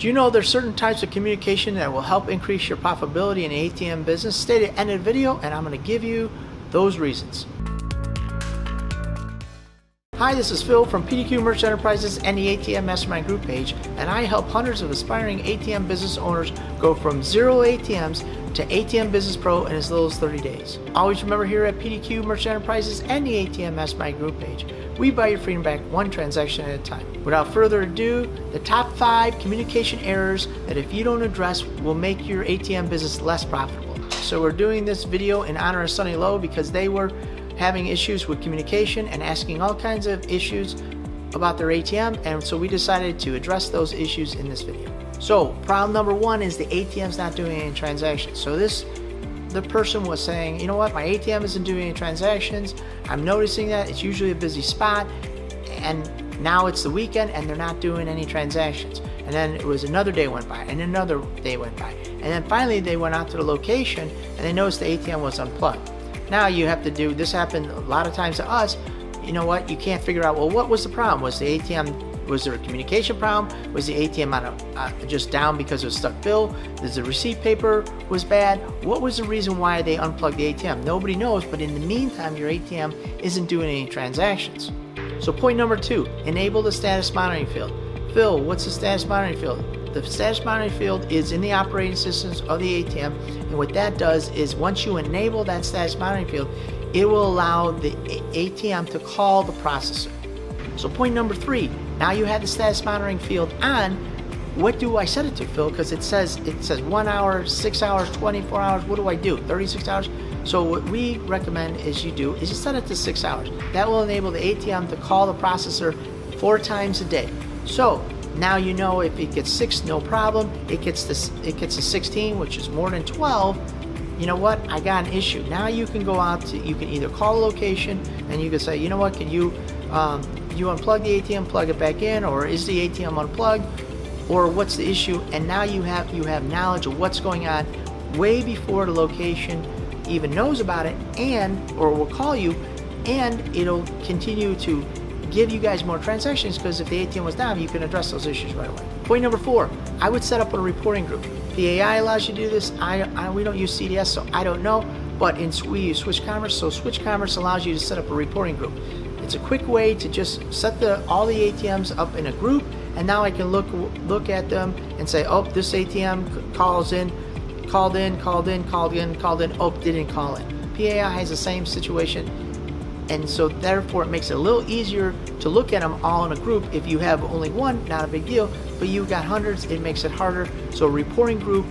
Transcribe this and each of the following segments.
Do you know there's certain types of communication that will help increase your profitability in the ATM business? Stay to the end of the video and I'm going to give you those reasons. Hi, this is Phil from PDQ Merchant Enterprises and the ATM Mastermind Group page, and I help hundreds of aspiring ATM business owners go from 0 ATMs to ATM Business Pro in as little as 30 days. Always remember, here at PDQ Merchant Enterprises and the ATM Mastermind Group page, we buy your freedom back one transaction at a time. Without further ado, the top 5 communication errors that if you don't address will make your ATM business less profitable. So we're doing this video in honor of Sunny Low because they were having issues with communication and asking all kinds of issues about their ATM, and so we decided to address those issues in this video. So problem number 1 is the ATM's not doing any transactions. So the person was saying, you know what, my ATM isn't doing any transactions. I'm noticing that it's usually a busy spot, and now it's the weekend and they're not doing any transactions. And then it was another day went by and another day went by, and then finally they went out to the location and they noticed the ATM was unplugged. Now you have to do, this happened a lot of times to us, you know what, you can't figure out, well, what was the problem? Was the ATM, was there a communication problem? Was the ATM just down because of a stuck bill? Is the receipt paper was bad? What was the reason why they unplugged the ATM? Nobody knows, but in the meantime, your ATM isn't doing any transactions. So point number 2, enable the status monitoring field. Phil, what's the status monitoring field? The status monitoring field is in the operating systems of the ATM, and what that does is once you enable that status monitoring field, it will allow the ATM to call the processor. So point number 3, now you have the status monitoring field on. What do I set it to, Phil? Because it says 1 hour, 6 hours, 24 hours. What do I do? 36 hours? So what we recommend is you set it to 6 hours. That will enable the ATM to call the processor 4 times a day. So now you know if it gets 6, no problem. It gets to 16, which is more than 12. You know what? I got an issue. Now you can go out to, you can either call a location and you can say, you know what? Can you unplug the ATM, plug it back in, or is the ATM unplugged, or what's the issue? And now you have knowledge of what's going on way before the location even knows about it, or will call you, and it'll continue to give you guys more transactions, because if the ATM was down, you can address those issues right away. Point number 4, I would set up a reporting group. PAI allows you to do this. We don't use CDS, so I don't know, but we use Switch Commerce, so Switch Commerce allows you to set up a reporting group. It's a quick way to just set all the ATMs up in a group, and now I can look at them and say, oh, this ATM called in, oh, didn't call in. PAI has the same situation. And so therefore it makes it a little easier to look at them all in a group. If you have only one, not a big deal, but you've got hundreds, it makes it harder. So a reporting group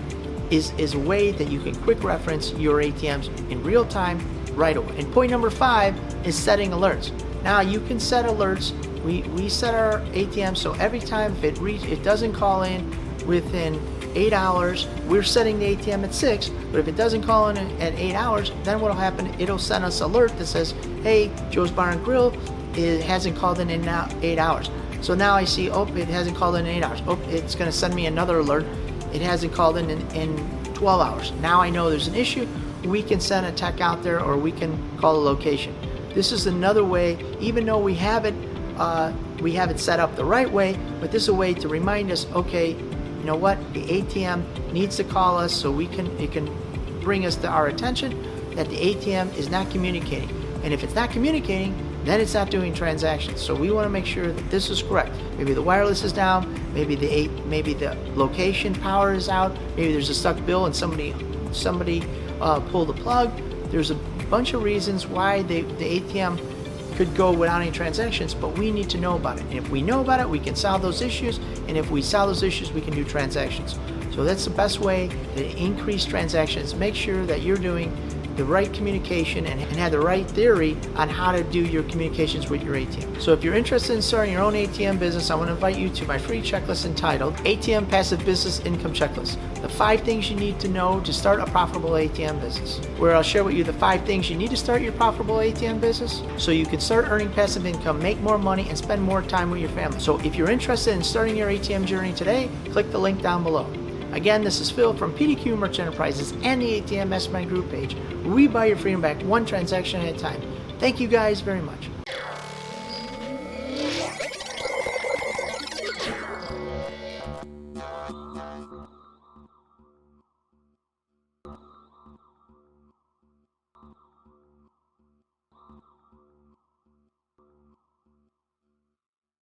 is a way that you can quick reference your ATMs in real time right away. And point number 5 is setting alerts. Now you can set alerts. We set our ATM so every time if it doesn't call in within 8 hours, we're setting the ATM at 6, but if it doesn't call in at 8 hours, then what'll happen, it'll send us an alert that says, hey, Joe's Bar and Grill, it hasn't called in 8 hours. So now I see, oh, it hasn't called in 8 hours. Oh, it's gonna send me another alert. It hasn't called in 12 hours. Now I know there's an issue. We can send a tech out there, or we can call a location. This is another way, even though we have it set up the right way, but this is a way to remind us, okay, you know what, the ATM needs to call us, so it can bring us to our attention that the ATM is not communicating. And if it's not communicating, then it's not doing transactions. So we want to make sure that this is correct. Maybe the wireless is down, maybe the location power is out, maybe there's a stuck bill and somebody pulled the plug. There's a bunch of reasons why the ATM could go without any transactions, but we need to know about it. And if we know about it, we can solve those issues, and if we solve those issues, we can do transactions. So that's the best way to increase transactions. Make sure that you're doing the right communication and have the right theory on how to do your communications with your ATM. So if you're interested in starting your own ATM business, I want to invite you to my free checklist entitled ATM Passive Business Income Checklist, the 5 things you need to know to start a profitable ATM business, where I'll share with you the 5 things you need to start your profitable ATM business so you can start earning passive income, make more money, and spend more time with your family. So if you're interested in starting your ATM journey today, click the link down below. Again, this is Phil from PDQ Merchant Enterprises and the ATM Mastermind Group page, where we buy your freedom back one transaction at a time. Thank you guys very much.